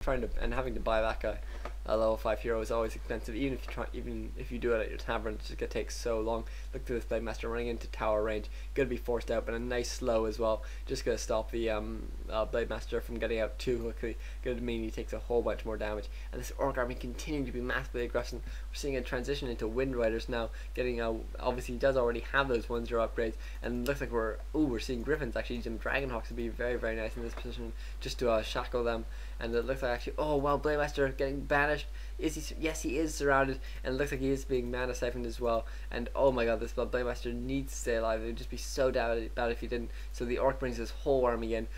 trying to and having to buy that guy a level 5 hero is always expensive. Even if you do it at your tavern, it's just gonna take so long. Look at this Blade Master running into tower range, gonna be forced out, but a nice slow as well, just gonna stop the Blade Master from getting out too quickly. Gonna mean he takes a whole bunch more damage. And this Orc army continuing to be massively aggressive. We're seeing a transition into Wind Riders now, getting obviously he does already have those 1-0 upgrades, and it looks like we're seeing Griffins actually using Dragonhawks to be very, very nice in this position, just to shackle them. And it looks like actually, oh wow, Blade Master getting banished. Is he? Yes, he is surrounded, and it looks like he is being mana siphoned as well. And oh my god, this Blade Master needs to stay alive. It would just be so bad if he didn't. So the Orc brings his whole army in.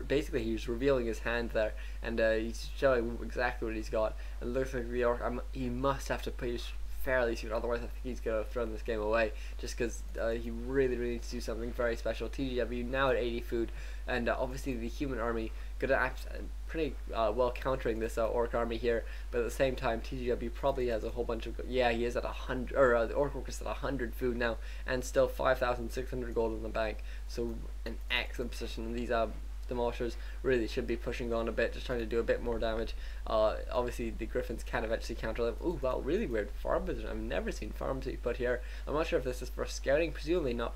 Basically, he's revealing his hand there, and he's showing exactly what he's got. And it looks like the Orc, he must have to push fairly soon, otherwise I think he's going to throw this game away, just because he really needs to do something very special. TGW now at 80 food, and obviously the human army going to act pretty well countering this Orc army here, but at the same time TGW probably has a whole bunch of, he is at 100, or the orc-worker's at 100 food now, and still 5,600 gold in the bank, so an excellent position. These demolishers really should be pushing on a bit, just trying to do a bit more damage. Obviously the Griffins can eventually counter them. Ooh, wow, really weird farm position. I've never seen farms be put here. I'm not sure if this is for scouting, presumably not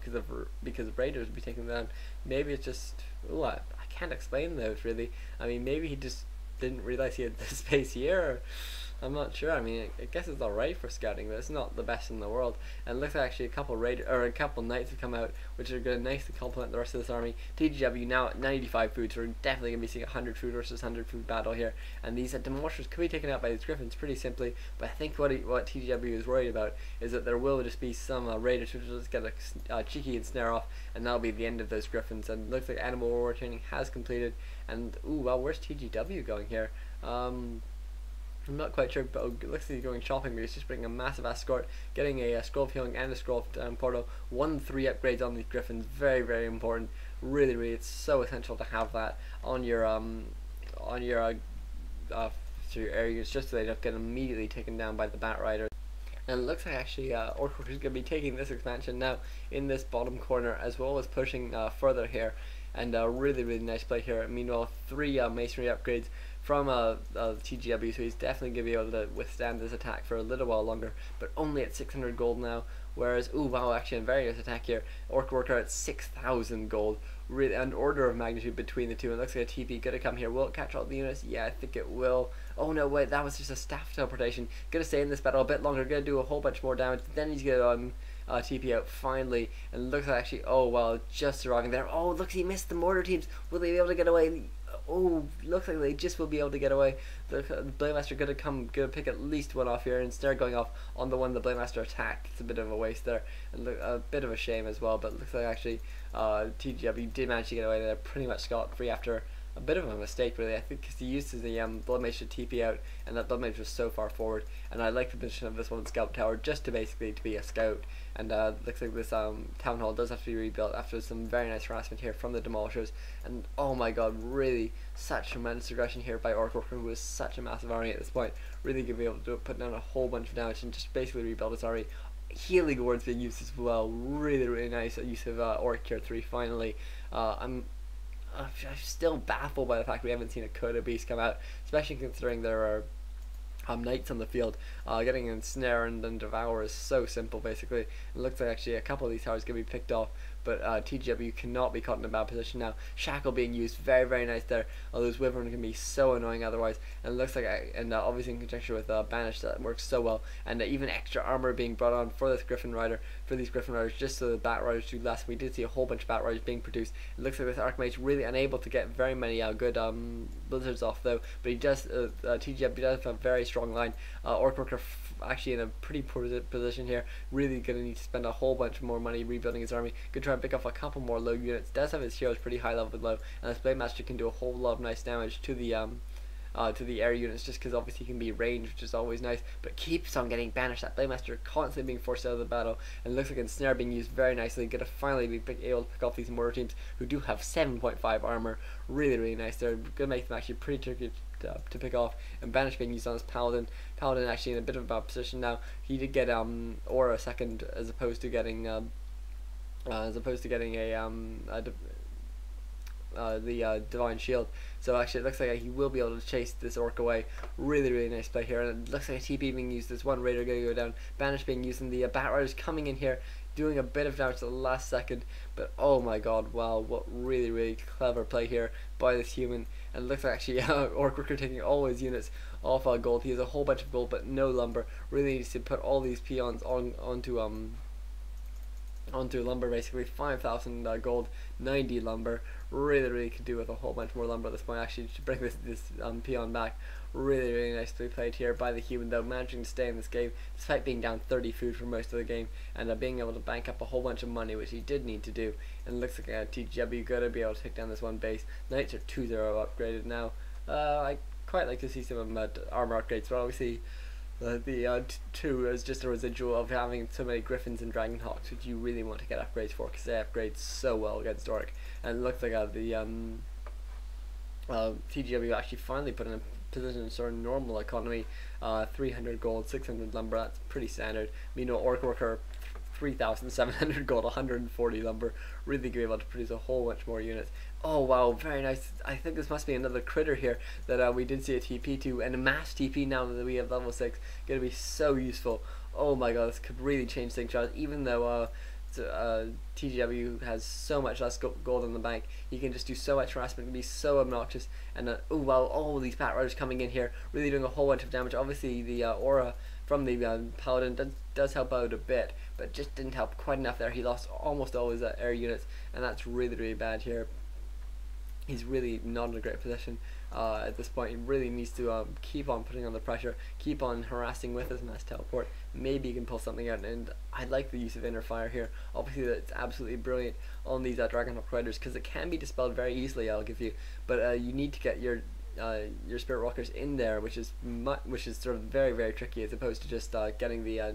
because raiders would be taking them down. Maybe it's just, I can't explain those really. I mean, maybe he just didn't realize he had the space here, or I'm not sure. I mean, I guess it's alright for scouting, but it's not the best in the world. And it looks like actually a couple knights have come out, which are going to nicely complement the rest of this army. TGW now at 95 food, so we're definitely going to be seeing a 100 food versus 100 food battle here. And these demolishers could be taken out by these Griffins pretty simply, but I think what TGW is worried about is that there will just be some raiders who will just get a cheeky and snare off, and that'll be the end of those Griffins. And it looks like animal war training has completed. And ooh, well, where's TGW going here? I'm not quite sure, but it looks like he's going shopping, but he's just bringing a massive escort, getting a scroll of healing and a scroll of portal. 1-3 upgrades on these Griffins, very important. Really, it's so essential to have that on your areas, just so they don't get immediately taken down by the Bat Riders. And it looks like actually orc-worker is going to be taking this expansion now in this bottom corner, as well as pushing further here. And really nice play here. Meanwhile, 3 masonry upgrades from TGW, so he's definitely going to be able to withstand this attack for a little while longer, but only at 600 gold now. Whereas, ooh, wow, actually a very nice attack here. Orc-worker at 6,000 gold. Really, an order of magnitude between the two. And it looks like a TP gonna come here. Will it catch all the units? Yeah, I think it will. Oh no, wait, that was just a staff teleportation. Gonna stay in this battle a bit longer. Gonna do a whole bunch more damage. Then he's gonna TP out finally. And it looks like actually, oh well, just arriving there. Oh, look, he missed the mortar teams. Will they be able to get away? Oh, looks like they just will be able to get away. The Blade Master gonna pick at least one off here, and instead going off on the one the Blade Master attacked. It's a bit of a waste there, and a bit of a shame as well. But it looks like actually TGW did manage to get away there pretty much scot free after a bit of a mistake, really. I think because he used the Blood Mage to TP out, and that Blood Mage was so far forward. And I like the position of this one scout tower just to basically to be a scout. And looks like this town hall does have to be rebuilt after some very nice harassment here from the demolishers. And oh my god, really such tremendous aggression here by orc-worker, who is such a massive army at this point. Really gonna be able to put down a whole bunch of damage and just basically rebuild his army. Healing wards being used as well. Really nice use of Orc Tier 3 finally. I'm still baffled by the fact we haven't seen a Coda Beast come out, especially considering there are knights on the field. Getting ensnare and then devour is so simple basically. It looks like actually a couple of these towers can be picked off, but TGW cannot be caught in a bad position now. Shackle being used, very nice there. Those Wyvern can be so annoying otherwise. And it looks like, obviously in conjunction with Banish, that works so well. And even extra armor being brought on for this Griffin Rider, for these Griffin Riders, just so the Bat Riders do less. We did see a whole bunch of Bat Riders being produced. It looks like this Archmage really unable to get very many good blizzards off though, but he does, TGW does have a very strong line. Orc-worker actually in a pretty poor position here, really gonna need to spend a whole bunch more money rebuilding his army. Gonna try and pick off a couple more low units. Does have his heroes pretty high level low, and this Blade Master can do a whole lot of nice damage to the air units, just because obviously he can be ranged, which is always nice, but keeps on getting banished. That Blade Master constantly being forced out of the battle, and it looks like ensnare being used very nicely. Gonna finally be able to pick off these mortar teams who do have 7.5 armor. Really nice. They're gonna make them actually pretty tricky to pick off. And Banish being used on his Paladin. Paladin actually in a bit of a bad position now. He did get Aura second as opposed to getting a divine shield. So actually, it looks like he will be able to chase this orc away. Really nice play here, and it looks like a TP being used. There's one raider going to go down. Banish being used, and the bat riders coming in here, doing a bit of damage at the last second. But oh my god, wow, what really clever play here by this human. And it looks like actually orc-worker taking all his units off gold. He has a whole bunch of gold, but no lumber. Really needs to put all these peons onto lumber, basically 5,000 gold, 90 lumber. Really could do with a whole bunch more lumber at this point, actually, to bring this peon back. Really nicely played here by the human, though, managing to stay in this game despite being down 30 food for most of the game, and being able to bank up a whole bunch of money, which he did need to do. And it looks like TGW gonna be able to take down this one base. Knights are 2-0 upgraded now. I quite like to see some armor upgrades, but obviously the 2 is just a residual of having so many griffins and dragonhawks, which you really want to get upgrades for, because they upgrade so well against orc. And it looks like the TGW actually finally put in a position in sort of normal economy. 300 gold, 600 lumber, that's pretty standard. Meanwhile, orc-worker 3,700 gold, 140 lumber, really going to be able to produce a whole bunch more units. Oh wow, very nice. I think this must be another critter here that we did see a TP to, and a mass TP now that we have level 6, going to be so useful. Oh my god, this could really change things, even though TGW has so much less gold in the bank. He can just do so much harassment and be so obnoxious. And oh wow, all these Pat Riders coming in here, really doing a whole bunch of damage. Obviously the aura from the Paladin does help out a bit, but just didn't help quite enough there. He lost almost all his air units, and that's really bad here. He's really not in a great position at this point. He really needs to keep on putting on the pressure, keep on harassing with his mass teleport. Maybe he can pull something out, and I like the use of inner fire here. Obviously that's absolutely brilliant on these Dragonhawk Riders, because it can be dispelled very easily, I'll give you, but you need to get your Spirit Walkers in there, which is sort of very tricky, as opposed to just getting the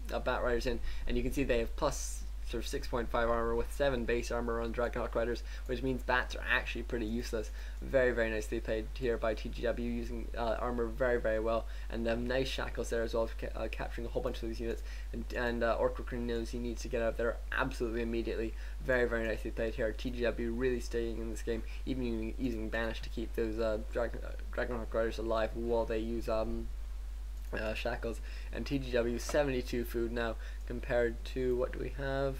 Bat Riders in. And you can see they have plus sort of 6.5 armor with 7 base armor on Dragonhawk Riders, which means bats are actually pretty useless. Very nicely played here by TGW, using armor very well, and nice shackles there as well, capturing a whole bunch of these units. And orc-worker knows he needs to get out there absolutely immediately. Very nicely played here. TGW really staying in this game, even using banish to keep those Dragonhawk Riders alive while they use shackles. And TGW 72 food now, compared to, what do we have?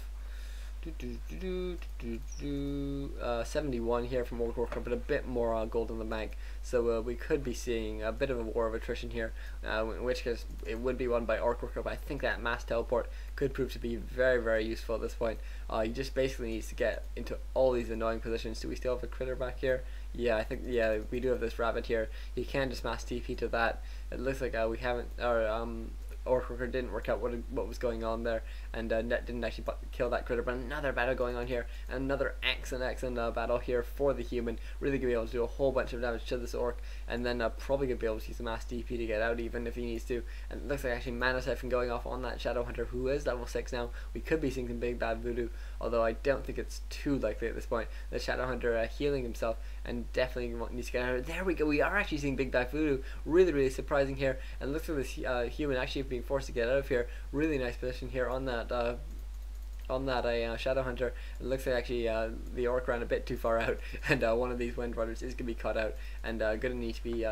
71 here from orc-worker, but a bit more gold in the bank. So we could be seeing a bit of a war of attrition here, in which case it would be won by orc-worker, but I think that mass teleport could prove to be very useful at this point. He just basically needs to get into all these annoying positions. Do we still have a critter back here? Yeah, I think, yeah, we do have this rabbit here. He can just mass TP to that. It looks like we haven't, orc-worker didn't work out what was going on there, and Net didn't actually kill that critter. But another battle going on here, and another excellent battle here for the human. Really gonna be able to do a whole bunch of damage to this orc, and then probably gonna be able to use a mass DP to get out, even if he needs to. And it looks like actually Mana Siphon going off on that Shadow Hunter, who is level 6 now. We could be seeing some big bad voodoo, although I don't think it's too likely at this point. The Shadow Hunter healing himself, and definitely needs to get out. There we go, we are actually seeing big bad voodoo. Really surprising here, and looks like this human actually being forced to get out of here. Really nice position here on that Shadow Hunter. It looks like actually the orc ran a bit too far out, and one of these Wind Riders is gonna be cut out, and gonna need to be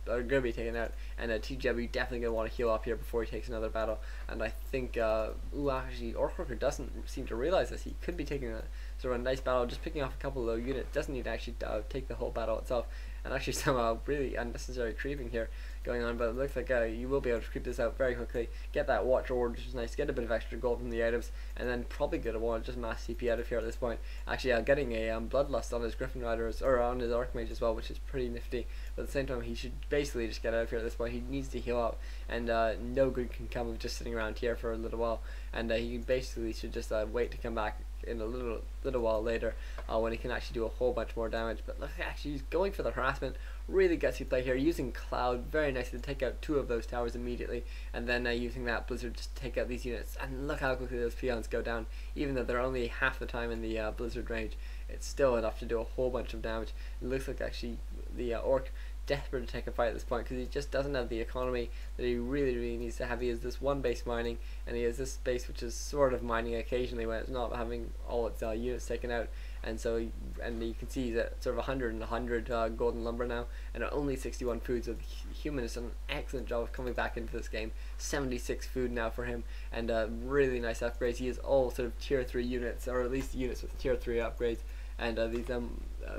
gonna be taken out. And TGW definitely gonna want to heal up here before he takes another battle. And I think actually orc-worker doesn't seem to realize this. He could be taking a sort of a nice battle, just picking off a couple of low units. Doesn't need to actually take the whole battle itself. And actually some really unnecessary creeping here going on, but it looks like you will be able to creep this out very quickly, get that watch reward, which is nice, get a bit of extra gold from the items, and then probably gonna want to just mass CP out of here at this point. Actually getting a bloodlust on his Griffin Riders, or on his Archmage as well, which is pretty nifty. But at the same time, he should basically just get out of here at this point. He needs to heal up, and no good can come of just sitting around here for a little while, and he basically should just wait to come back in a little while later, when he can actually do a whole bunch more damage. But look, actually he's going for the harassment. Really gutsy play here, using Cloud very nicely to take out 2 of those towers immediately, and then using that Blizzard just to take out these units. And look how quickly those peons go down, even though they're only half the time in the Blizzard range. It's still enough to do a whole bunch of damage. It looks like actually the orc desperate to take a fight at this point, because he just doesn't have the economy that he really needs to have. He has this one base mining, and he has this base which is sort of mining occasionally when it's not having all its units taken out. and so and you can see he's at sort of 100 and 100 golden lumber now, and only 61 food. So the human has done an excellent job of coming back into this game. 76 food now for him, and really nice upgrades. He has all sort of tier 3 units, or at least units with tier 3 upgrades, and these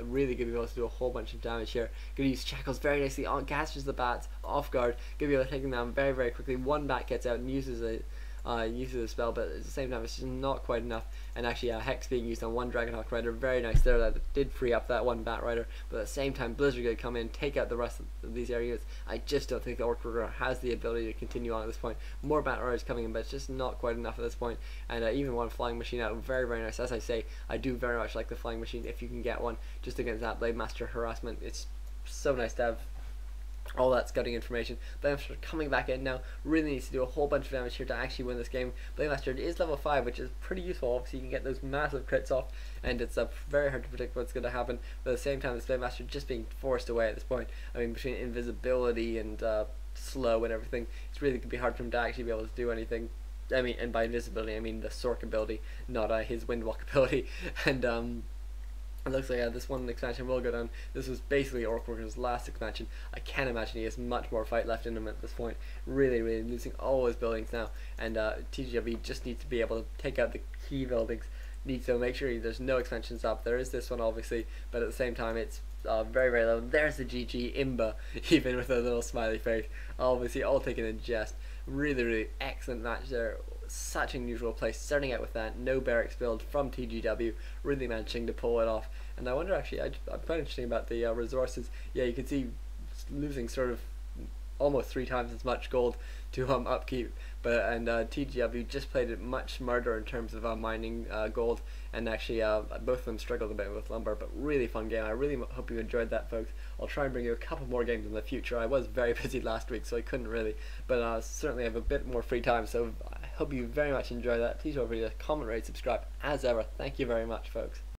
really going to be able to do a whole bunch of damage here. Going to use shackles very nicely on, catches the bats off guard. Going to be able to take them down very, very quickly. One bat gets out and uses a spell, but at the same time it's just not quite enough. And actually Hex being used on one Dragonhawk Rider, very nice there. That did free up that one Bat Rider, but at the same time Blizzard going to come in, take out the rest of these areas. I just don't think the orc-worker has the ability to continue on at this point. More Bat Riders coming in, but it's just not quite enough at this point. And even one flying machine out, very, very nice. As I say, I do very much like the flying machine if you can get one, just against that Blade Master harassment. It's so nice to have all that scouting information. Blade Master coming back in now, really needs to do a whole bunch of damage here to actually win this game. Blade Master is level 5, which is pretty useful. Obviously you can get those massive crits off, and it's very hard to predict what's going to happen, but at the same time this Blade Master just being forced away at this point. I mean, between invisibility and slow and everything, it's really going to be hard for him to actually be able to do anything. I mean, and by invisibility I mean the Sork ability, not his Windwalk ability. And it looks like this one expansion will go down. This was basically orc-worker's last expansion. I can't imagine he has much more fight left in him at this point. Really, really losing all his buildings now. And TGW just needs to be able to take out the key buildings. Needs to make sure there's no expansions up. There is this one obviously, but at the same time it's very, very low. There's the GG Imba, even with a little smiley face. Obviously all taken in jest. Really, really excellent match there. Such an unusual place, starting out with that no barracks build from TGW, really managing to pull it off. And I wonder actually, I'm quite interesting about the resources. Yeah, you can see losing sort of almost 3 times as much gold to upkeep, but TGW just played it much smarter in terms of mining gold, and actually both of them struggled a bit with lumber, but really fun game. I really hope you enjoyed that, folks. I'll try and bring you a couple more games in the future. I was very busy last week, so I couldn't really, but certainly have a bit more free time, so I hope you very much enjoy that. Please don't forget to comment, rate, subscribe as ever. Thank you very much, folks.